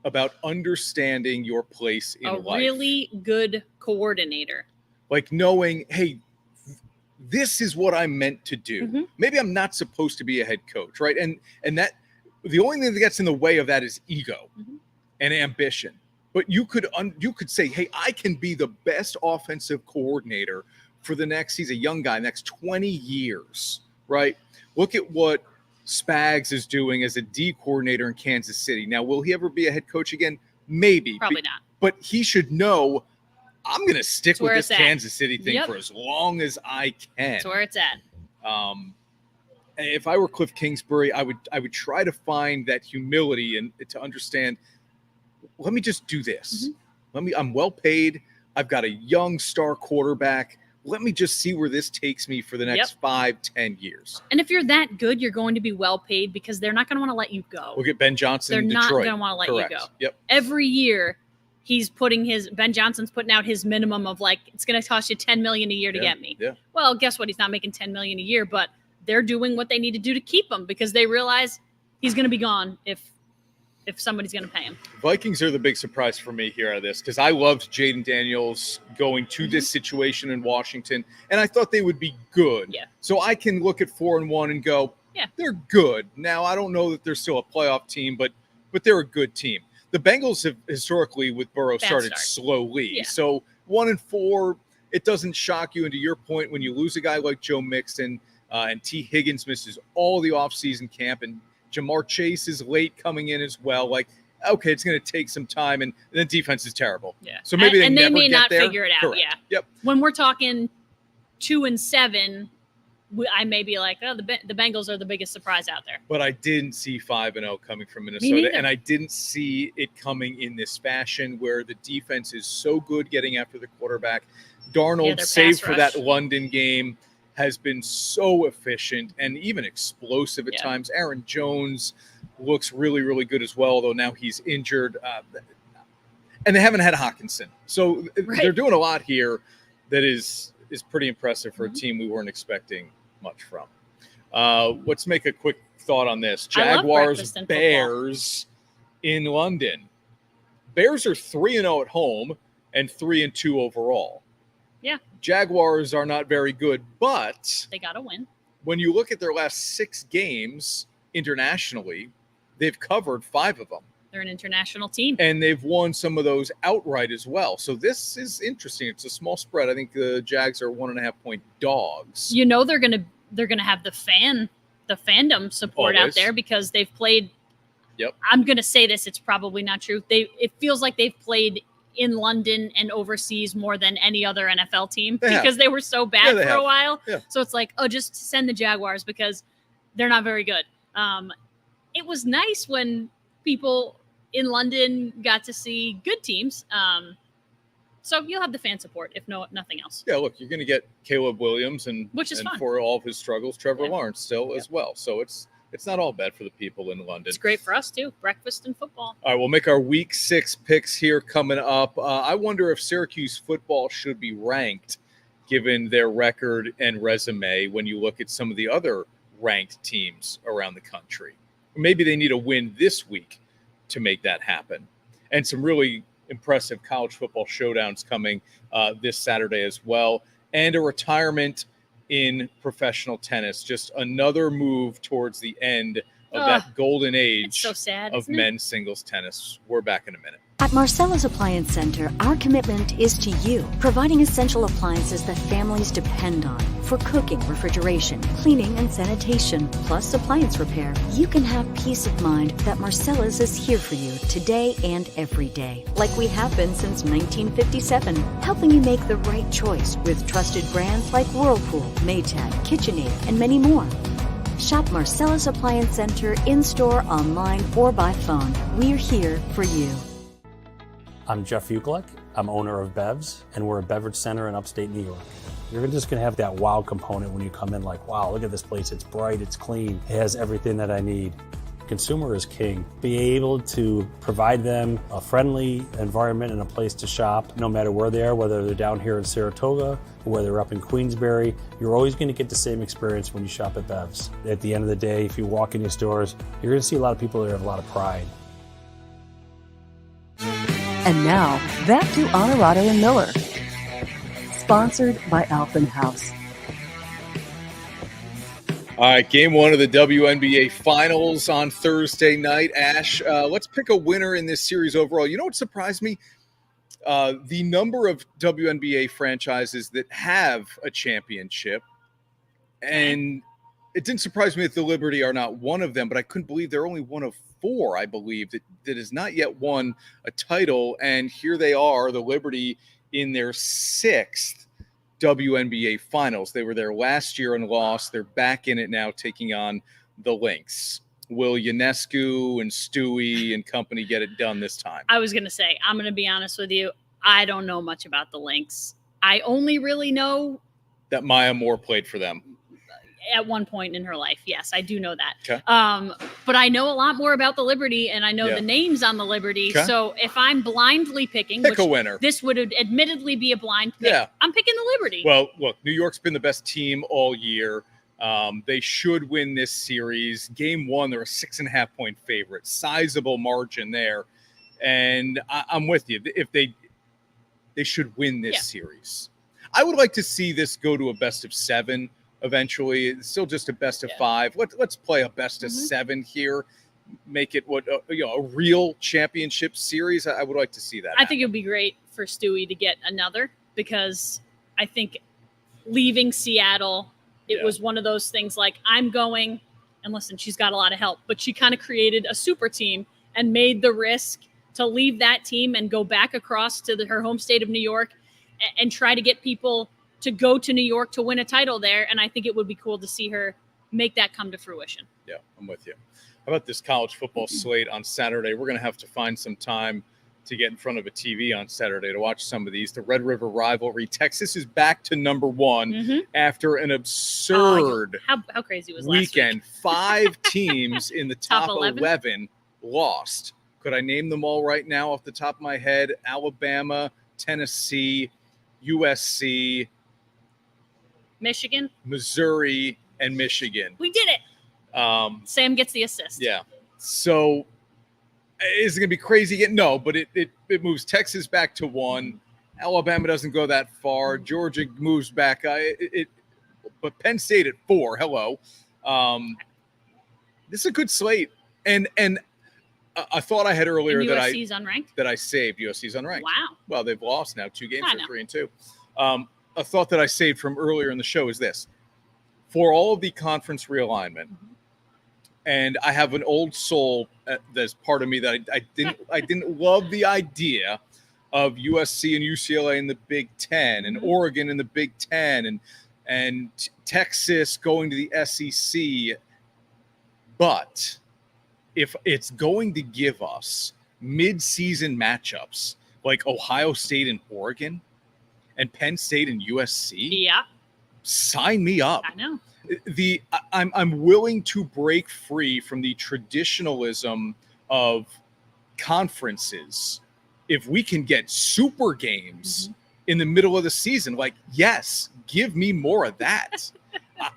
about understanding your place in life. A really good coordinator. Like knowing, hey, this is what I'm meant to do. Mm-hmm. Maybe I'm not supposed to be a head coach, right? And that the only thing that gets in the way of that is ego and ambition. But you could say, hey, I can be the best offensive coordinator for the next, he's a young guy, next 20 years, right? Look at what Spags is doing as a D coordinator in Kansas City. Now, will he ever be a head coach again? Maybe. Probably not. But he should know, I'm going to stick with this it's Kansas City thing for as long as I can. That's where it's at. If I were Cliff Kingsbury, I would try to find that humility and to understand, let me just do this. I'm well paid. I've got a young star quarterback. Let me just see where this takes me for the next 5-10 years. And if you're that good, you're going to be well paid because they're not going to want to let you go. Look at Ben Johnson in Detroit. They're not going to want to let you go. Yep. Every year, Ben Johnson's putting out his minimum of like, it's going to cost you $10 million a year to get me. Yeah. Well, guess what? He's not making $10 million a year, but they're doing what they need to do to keep him because they realize he's going to be gone if somebody's going to pay him. Vikings are the big surprise for me here out of this because I loved Jaden Daniels going to this situation in Washington, and I thought they would be good. Yeah. So I can look at 4-1 and go, they're good. Now, I don't know that they're still a playoff team, but they're a good team. The Bengals have historically, with Burrow, started slowly. Yeah. So 1-4, it doesn't shock you. And to your point, when you lose a guy like Joe Mixon and T. Higgins misses all the offseason camp, and Jamar Chase is late coming in as well. Like, okay, it's going to take some time, and then defense is terrible. Yeah. So maybe they may get not there. figure it out. Correct. Yeah. Yep. When we're talking 2-7, I may be like, oh, the Bengals are the biggest surprise out there. But I didn't see 5-0 coming from Me Minnesota, neither. and I didn't see it coming in this fashion where the defense is so good getting after the quarterback. Darnold, their save pass for rush. that London game, has been so efficient and even explosive at times. Aaron Jones looks really, really good as well, though now he's injured. And they haven't had Hawkinson. So they're doing a lot here that is pretty impressive for a team we weren't expecting much from. Let's make a quick thought on this. Jaguars, Bears in London. Bears are 3-0 at home and 3-2 overall. Yeah. Jaguars are not very good, but they got to win. When you look at their last 6 games internationally, they've covered 5 of them. They're an international team. And they've won some of those outright as well. So this is interesting. It's a small spread. I think the Jags are 1.5-point dogs. You know they're gonna have the fandom support out there because they've played. Yep. I'm gonna say this. It's probably not true. It feels like they've played in London and overseas more than any other NFL team because they were so bad for a while. Yeah. So it's like, oh, just send the Jaguars because they're not very good. It was nice when people in London got to see good teams. So you'll have the fan support, if nothing else. Yeah, look, you're going to get Caleb Williams which is fun. For all of his struggles, Trevor Lawrence still as well. So it's not all bad for the people in London. It's great for us too. Breakfast and football. All right, we'll make our Week 6 picks here coming up. I wonder if Syracuse football should be ranked given their record and resume when you look at some of the other ranked teams around the country. Maybe they need a win this week to make that happen. And some really impressive college football showdowns coming this Saturday as well. And a retirement in professional tennis. Just another move towards the end of that golden age so sad, of men's singles tennis. We're back in a minute. At Marcella's Appliance Center, our commitment is to you, providing essential appliances that families depend on for cooking, refrigeration, cleaning, and sanitation, plus appliance repair. You can have peace of mind that Marcella's is here for you today and every day, like we have been since 1957, helping you make the right choice with trusted brands like Whirlpool, Maytag, KitchenAid, and many more. Shop Marcella's Appliance Center in-store, online, or by phone. We're here for you. I'm Jeff Uklick. I'm owner of BEVS, and we're a beverage center in upstate New York. You're just going to have that wow component when you come in, like, wow, look at this place. It's bright, it's clean, it has everything that I need. Consumer is king. Be able to provide them a friendly environment and a place to shop, no matter where they are, whether they're down here in Saratoga or whether they're up in Queensbury. You're always going to get the same experience when you shop at BEVS. At the end of the day, if you walk in your stores, you're going to see a lot of people that have a lot of pride. And now, back to Onorato and Miller. Sponsored by Alphen House. All right, game one of the WNBA Finals on Thursday night. Ash, let's pick a winner in this series overall. You know what surprised me? The number of WNBA franchises that have a championship. And it didn't surprise me that the Liberty are not one of them, but I couldn't believe they're only one of four, I believe, that has not yet won a title. And here they are, the Liberty, in their sixth WNBA Finals. They were there last year and lost. They're back in it now, taking on the Lynx. Will Ionescu and Stewie and company get it done this time? I was going to say, I'm going to be honest with you. I don't know much about the Lynx. I only really know that Maya Moore played for them. At one point in her life. Yes, I do know that. Okay. But I know a lot more about the Liberty, and I know the names on the Liberty. Okay. So if I'm blindly picking, pick a winner. This would admittedly be a blind pick. Yeah. I'm picking the Liberty. Well, look, New York's been the best team all year. They should win this series. Game one, they're a 6.5-point favorite. Sizable margin there. And I'm with you. If they should win this series. I would like to see this go to a best of 7. Eventually, it's still just a best of 5. Let's play a best of 7 here. Make it a real championship series. I would like to see that. I think it would be great for Stewie to get another, because I think leaving Seattle, it was one of those things like, I'm going, and listen, she's got a lot of help, but she kind of created a super team and made the risk to leave that team and go back across to her home state of New York and try to get people to go to New York to win a title there. And I think it would be cool to see her make that come to fruition. Yeah, I'm with you. How about this college football slate on Saturday? We're going to have to find some time to get in front of a TV on Saturday to watch some of these. The Red River rivalry. Texas is back to number 1 after an absurd how crazy was weekend. Last week? 5 teams in the top 11 lost. Could I name them all right now off the top of my head? Alabama, Tennessee, USC, Michigan, Missouri, and Michigan. We did it. Sam gets the assist. Yeah. So is it going to be crazy again? No, but it moves Texas back to 1. Alabama doesn't go that far. Georgia moves back. But Penn State at 4. Hello. This is a good slate. And I thought I had earlier and USC's unranked? That I saved. USC's unranked. Wow. Well, they've lost now 2 games. They're 3-2. A thought that I saved from earlier in the show is this: for all of the conference realignment, and I have an old soul that's part of me that I didn't love the idea of USC and UCLA in the Big Ten and Oregon in the Big Ten and Texas going to the SEC. But if it's going to give us mid-season matchups like Ohio State and Oregon and Penn State and USC, sign me up. I know. I'm willing to break free from the traditionalism of conferences if we can get super games in the middle of the season. Like, yes, give me more of that.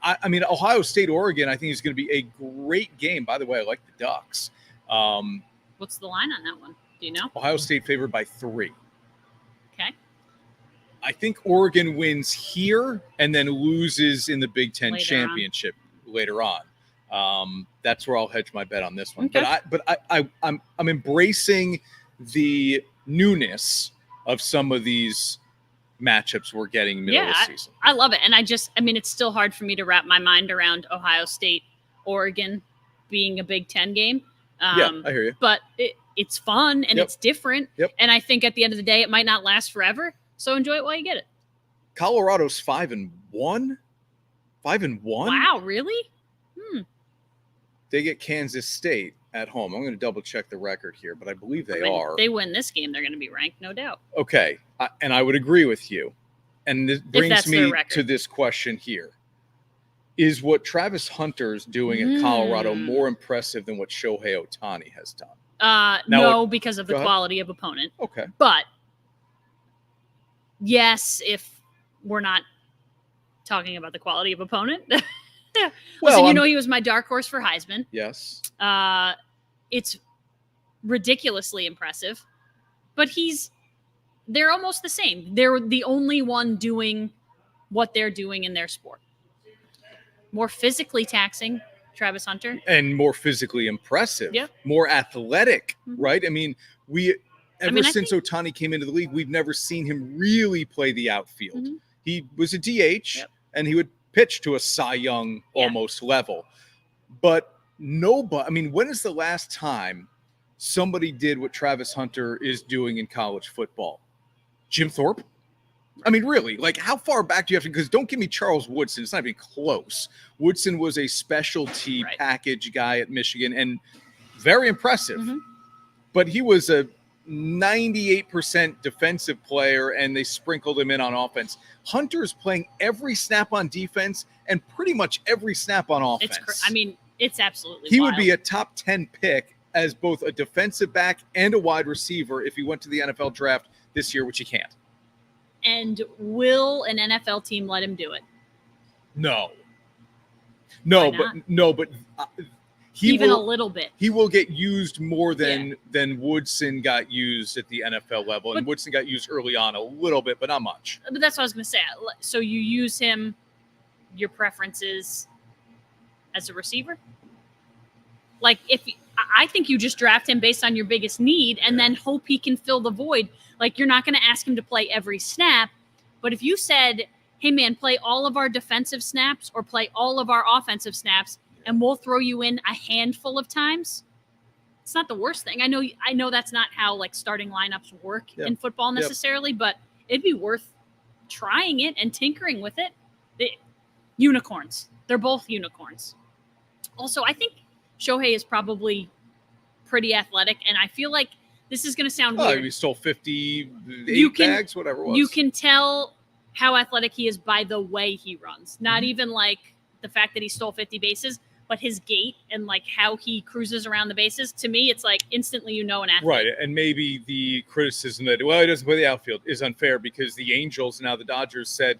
I mean, Ohio State, Oregon, I think is going to be a great game. By the way, I like the Ducks. What's the line on that one? Do you know? Ohio State favored by 3. Okay. I think Oregon wins here and then loses in the Big Ten championship later on. That's where I'll hedge my bet on this one. Okay. But I'm embracing the newness of some of these matchups we're getting middle of the season. I love it. And it's still hard for me to wrap my mind around Ohio State, Oregon being a Big Ten game. I hear you. But it's fun and it's different. Yep. And I think at the end of the day, it might not last forever. So enjoy it while you get it. Colorado's 5-1. 5-1. Wow, really? They get Kansas State at home. I'm going to double check the record here, but I believe they are. If they win this game, they're going to be ranked, no doubt. Okay, and I would agree with you. And this brings me record. to this question here. Is what Travis Hunter's doing in Colorado more impressive than what Shohei Ohtani has done? No, because of the quality of opponent. Okay. But yes, if we're not talking about the quality of opponent. Well, he was my dark horse for Heisman. Yes. It's ridiculously impressive, but they're almost the same. They're the only one doing what they're doing in their sport. More physically taxing, Travis Hunter. And more physically impressive. Yep. More athletic, right? I mean, since Ohtani came into the league, we've never seen him really play the outfield. Mm-hmm. He was a DH, and he would pitch to a Cy Young almost level. But when is the last time somebody did what Travis Hunter is doing in college football? Jim Thorpe? I mean, really, like how far back do you have to, because don't give me Charles Woodson. It's not even close. Woodson was a specialty package guy at Michigan and very impressive. Mm-hmm. But he was a 98% defensive player, and they sprinkled him in on offense. Hunter's playing every snap on defense and pretty much every snap on offense. It's absolutely He wild. would be a top 10 pick as both a defensive back and a wide receiver if he went to the NFL draft this year, which he can't. And will an NFL team let him do it? No, but a little bit. He will get used more than Woodson got used at the NFL level, and Woodson got used early on a little bit, but not much. But that's what I was going to say. So you use him, your preferences as a receiver? Like I think you just draft him based on your biggest need and then hope he can fill the void. Like you're not going to ask him to play every snap, but if you said, hey man, play all of our defensive snaps or play all of our offensive snaps and we'll throw you in a handful of times, it's not the worst thing. I know that's not how like starting lineups work in football necessarily, but it'd be worth trying it and tinkering with it. Unicorns. They're both unicorns. Also, I think Shohei is probably pretty athletic, and I feel like this is going to sound weird. He stole 58 bags, whatever it was. You can tell how athletic he is by the way he runs. Not even like the fact that he stole 50 bases, but his gait and like how he cruises around the bases. To me, it's like instantly an athlete. Right, and maybe the criticism that, he doesn't play the outfield is unfair because the Angels, now the Dodgers, said,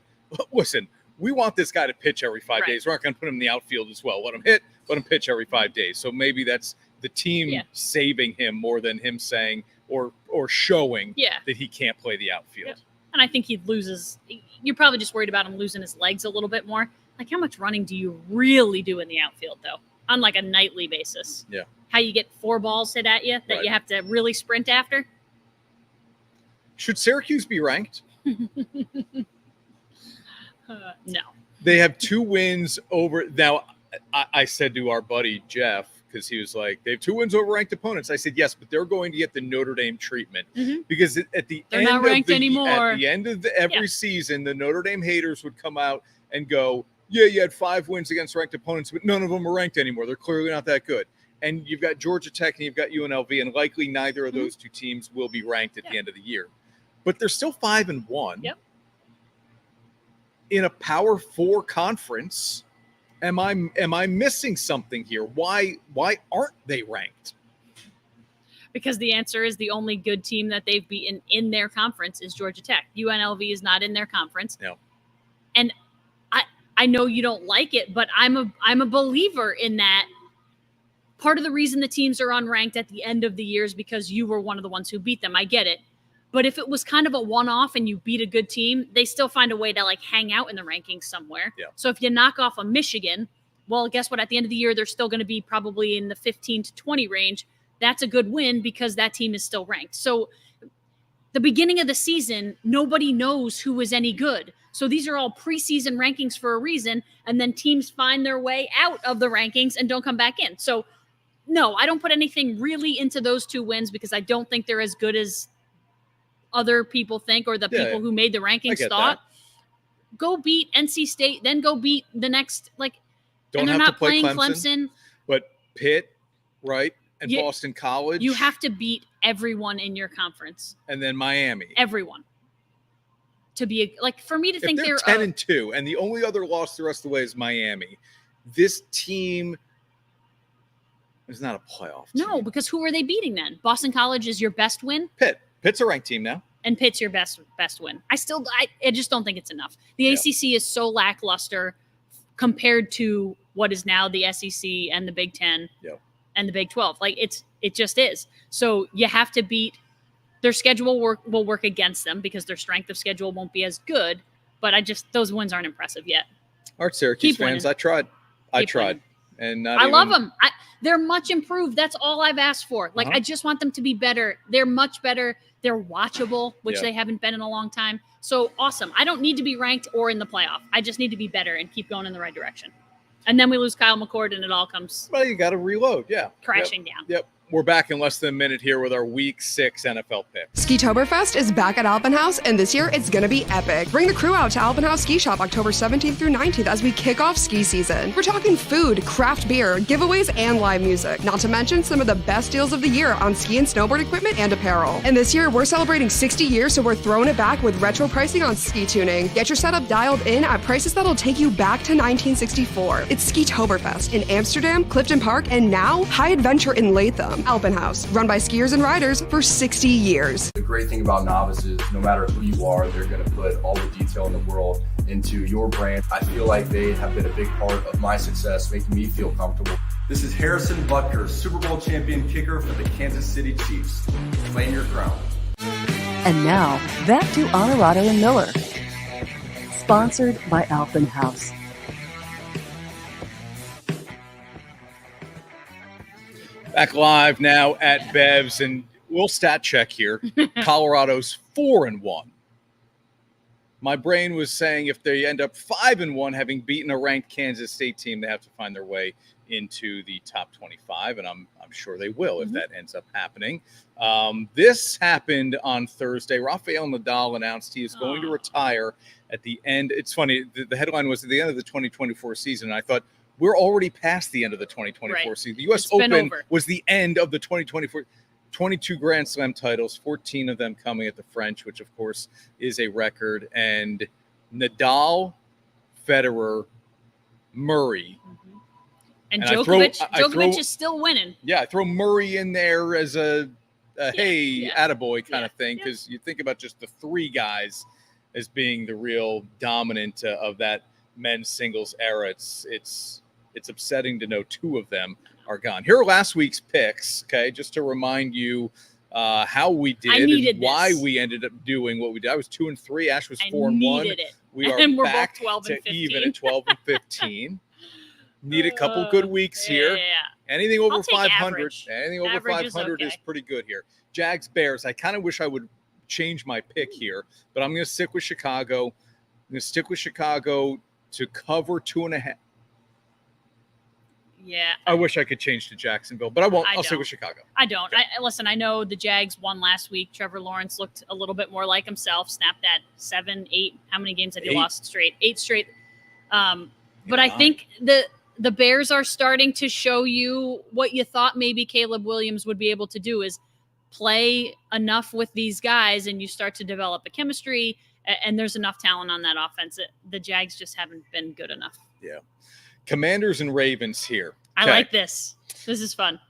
listen, we want this guy to pitch every 5 days. We're not going to put him in the outfield as well. Let him hit, let him pitch every 5 days. So maybe that's the team saving him more than him saying or showing that he can't play the outfield. Yep. And I think he loses. You're probably just worried about him losing his legs a little bit more. Like, how much running do you really do in the outfield, though, on like a nightly basis? Yeah. How you get 4 balls hit at you that you have to really sprint after? Should Syracuse be ranked? No. They have 2 wins over. Now, I said to our buddy Jeff, because he was like, they have 2 wins over ranked opponents. I said, yes, but they're going to get the Notre Dame treatment because at the they're end not ranked of anymore. At the end of every season, the Notre Dame haters would come out and go, yeah, you had 5 wins against ranked opponents, but none of them are ranked anymore. They're clearly not that good. And you've got Georgia Tech and you've got UNLV, and likely neither of those 2 teams will be ranked at the end of the year. But they're still 5-1. Yep. In a Power 4 conference. Am I missing something here? Why aren't they ranked? Because the answer is the only good team that they've beaten in their conference is Georgia Tech. UNLV is not in their conference. No. And I know you don't like it, but I'm a believer in that. Part of the reason the teams are unranked at the end of the year is because you were one of the ones who beat them. I get it. But if it was kind of a one-off and you beat a good team, they still find a way to like hang out in the rankings somewhere. Yeah. So if you knock off a Michigan, well, guess what? At the end of the year, they're still going to be probably in the 15 to 20 range. That's a good win because that team is still ranked. So the beginning of the season, nobody knows who is any good. So these are all preseason rankings for a reason, and then teams find their way out of the rankings and don't come back in. So no, I don't put anything really into those 2 wins because I don't think they're as good as other people think, or the people who made the rankings thought. That. Go beat NC State, then go beat the next, like, don't and they're have not to play playing Clemson. But Pitt, right, and Boston College. You have to beat everyone in your conference. And then Miami. Everyone. To be, like, for me to think they're 10-2, and the only other loss the rest of the way is Miami. This team is not a playoff team. No, because who are they beating then? Boston College is your best win? Pitt. Pitt's a ranked team now. And Pitt's your best win. I just don't think it's enough. The ACC is so lackluster compared to what is now the SEC and the Big Ten and the Big 12. Like, it just is. So you have to beat. Their schedule will work against them because their strength of schedule won't be as good. But those wins aren't impressive yet. All right, Syracuse fans, I tried. And I love them. They're much improved. That's all I've asked for. Like, I just want them to be better. They're much better. They're watchable, which they haven't been in a long time. So awesome. I don't need to be ranked or in the playoff. I just need to be better and keep going in the right direction. And then we lose Kyle McCord and it all comes. Well, you got to reload. Crashing down. Yep. We're back in less than a minute here with our Week 6 NFL pick. Skitoberfest is back at Alpenhaus, and this year it's gonna be epic. Bring the crew out to Alpenhaus Ski Shop October 17th through 19th as we kick off ski season. We're talking food, craft beer, giveaways, and live music. Not to mention some of the best deals of the year on ski and snowboard equipment and apparel. And this year we're celebrating 60 years, so we're throwing it back with retro pricing on ski tuning. Get your setup dialed in at prices that'll take you back to 1964. It's Skitoberfest in Amsterdam, Clifton Park, and now High Adventure in Latham. Alpenhaus, run by skiers and riders for 60 years. The great thing about novices, no matter who you are, they're going to put all the detail in the world into your brand. I feel like they have been a big part of my success, making me feel comfortable. This is Harrison Butker, Super Bowl champion kicker for the Kansas City Chiefs. Claim your crown. And now, back to Onorato and Miller. Sponsored by Alpenhaus. Back live now at BEVS, and we'll stat check here. Colorado's 4-1. My brain was saying if they end up 5-1, having beaten a ranked Kansas State team, they have to find their way into the top 25, and I'm sure they will if that ends up happening. This happened on Thursday. Rafael Nadal announced he is going to retire at the end. It's funny, the headline was at the end of the 2024 season, and I thought, we're already past the end of the 2024 season. The U.S. Open was the end of the 2024. 22 Grand Slam titles, 14 of them coming at the French, which, of course, is a record. And Nadal, Federer, Murray. And Djokovic is still winning. Yeah, I throw Murray in there as a attaboy kind of thing, because you think about just the three guys as being the real dominant of that men's singles era. It's upsetting to know two of them are gone. Here are last week's picks, okay, just to remind you how we did and why we ended up doing what we did. I was 2-3. Ash was 4-1. We are and we're back both 12 and 15. even at 12 and 15. Need a couple good weeks here. Anything over 500, anything over 500 is pretty good here. Jags Bears. I kind of wish I would change my pick here, but I'm going to stick with Chicago. I'm going to stick with Chicago to cover 2.5. Yeah. I wish I could change to Jacksonville, but I won't. I'll stick with Chicago. I don't. Okay. Listen, I know the Jags won last week. Trevor Lawrence looked a little bit more like himself, snapped that 7, 8. How many games have you lost straight? 8 straight. But I think the Bears are starting to show you what you thought maybe Caleb Williams would be able to do, is play enough with these guys and you start to develop a chemistry, and there's enough talent on that offense. The Jags just haven't been good enough. Yeah. Commanders and Ravens here. I like this. This is fun.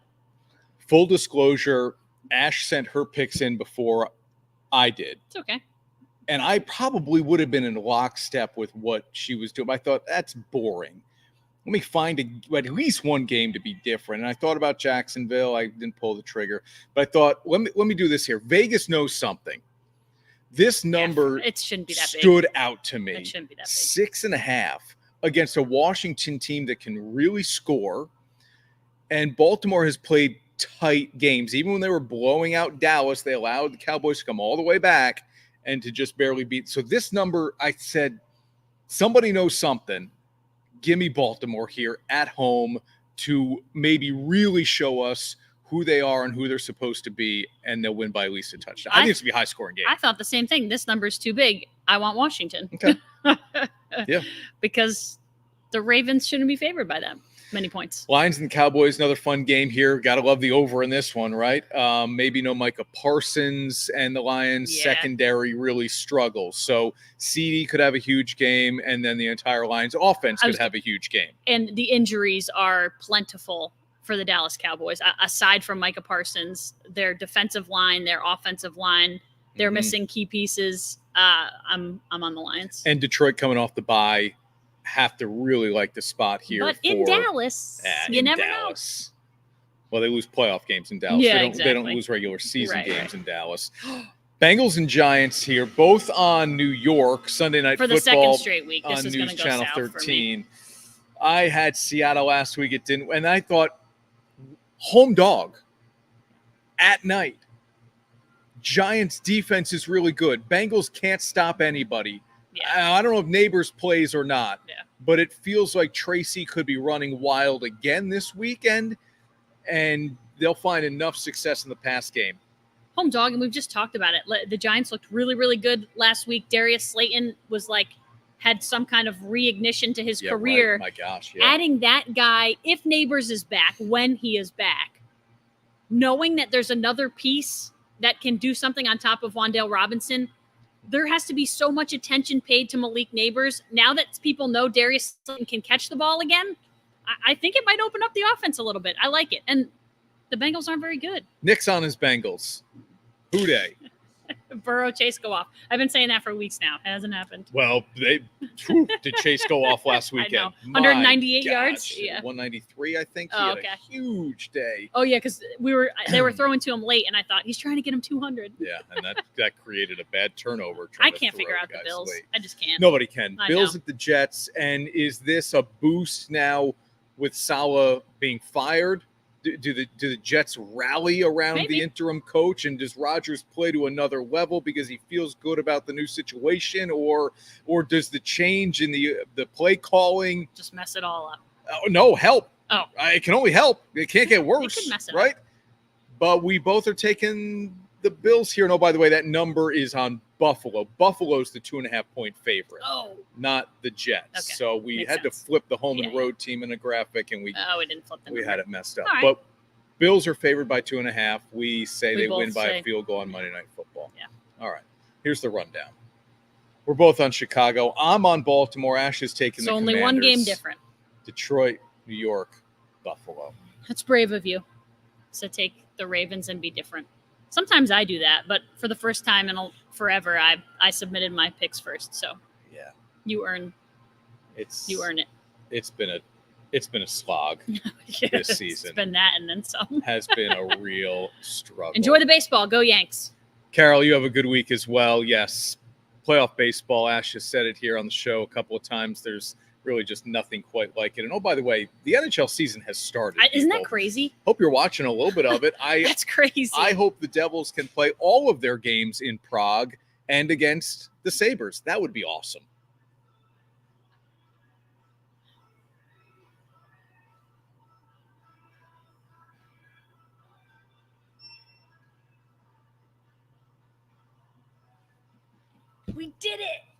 Full disclosure, Ash sent her picks in before I did. It's okay. And I probably would have been in lockstep with what she was doing. I thought, that's boring. Let me find at least one game to be different. And I thought about Jacksonville. I didn't pull the trigger. But I thought, let me do this here. Vegas knows something. This number it shouldn't be that stood big. out to me. It shouldn't be that big. 6.5 against a Washington team that can really score. And Baltimore has played tight games. Even when they were blowing out Dallas, they allowed the Cowboys to come all the way back and to just barely beat. So this number, I said, somebody knows something. Give me Baltimore here at home to maybe really show us who they are and who they're supposed to be, and they'll win by at least a touchdown. I think it's going to be a high-scoring game. I thought the same thing. This number's too big. I want Washington. Okay. Yeah. Because the Ravens shouldn't be favored by that many points. Lions and Cowboys, another fun game here. Got to love the over in this one, right? Maybe no Micah Parsons, and the Lions secondary really struggles. So CD could have a huge game, and then the entire Lions offense could have a huge game. And the injuries are plentiful for the Dallas Cowboys. Aside from Micah Parsons, their defensive line, their offensive line, they're missing key pieces. I'm on the Lions. And Detroit coming off the bye. Have to really like the spot here. But in Dallas, you never know. Well, they lose playoff games in Dallas. Yeah, They don't lose regular season games in Dallas. Bengals and Giants here, both on New York, Sunday Night for the Football second straight week. This on is News go Channel south 13. I had Seattle last week. It didn't, and I thought home dog at night. Giants defense is really good. Bengals can't stop anybody. Yeah. I don't know if Neighbors plays or not, but it feels like Tracy could be running wild again this weekend, and they'll find enough success in the pass game. Home dog, and we've just talked about it. The Giants looked really, really good last week. Darius Slayton was had some kind of reignition to his career. Right. My gosh, Adding that guy, if Neighbors is back, when he is back, knowing that there's another piece that can do something on top of Wan'Dale Robinson, there has to be so much attention paid to Malik Neighbors. Now that people know Darius Slayton can catch the ball again, I think it might open up the offense a little bit. I like it. And the Bengals aren't very good. Nick's on his Bengals. Who dey? Burrow, Chase go off. I've been saying that for weeks now. It hasn't happened. Well, did Chase go off last weekend? I know. 198 yards. Yeah. 193, I think. He had a huge day. Oh yeah, because they were throwing to him late, and I thought he's trying to get him 200. Yeah, and that created a bad turnover. I can't figure out the Bills. Late. I just can't. Nobody can. I Bills know. at the Jets, and is this a boost now with Saleh being fired? Do the Jets rally around the interim coach, and does Rodgers play to another level because he feels good about the new situation, or does the change in the play calling just mess it all up? Oh, no, help. Oh, it can only help. It can't get worse. It could mess it right? up. But we both are taking the Bills here. No, by the way, that number is on Buffalo. Buffalo's the 2.5-point favorite. Oh, not the Jets. Okay. So we Makes had sense. to flip the home and road team in a graphic, and we didn't flip them. We had it messed up. All right. But Bills are favored by 2.5. We say they both win by say- a field goal on Monday Night Football. Yeah. All right. Here's the rundown. We're both on Chicago. I'm on Baltimore. Ash is taking It's the only Commanders. one game different. Detroit, New York, Buffalo. That's brave of you to take the Ravens and be different. Sometimes I do that, but for the first time in forever, I submitted my picks first. So yeah, you earn it. It's been a slog this season. It's been that and then some. Has been a real struggle. Enjoy the baseball. Go Yanks. Carol, you have a good week as well. Yes, playoff baseball. Ash has said it here on the show a couple of times. There's really just nothing quite like it. And oh, by the way, the NHL season has started. Isn't that crazy? Hope you're watching a little bit of it. That's crazy. I hope the Devils can play all of their games in Prague and against the Sabres. That would be awesome. We did it.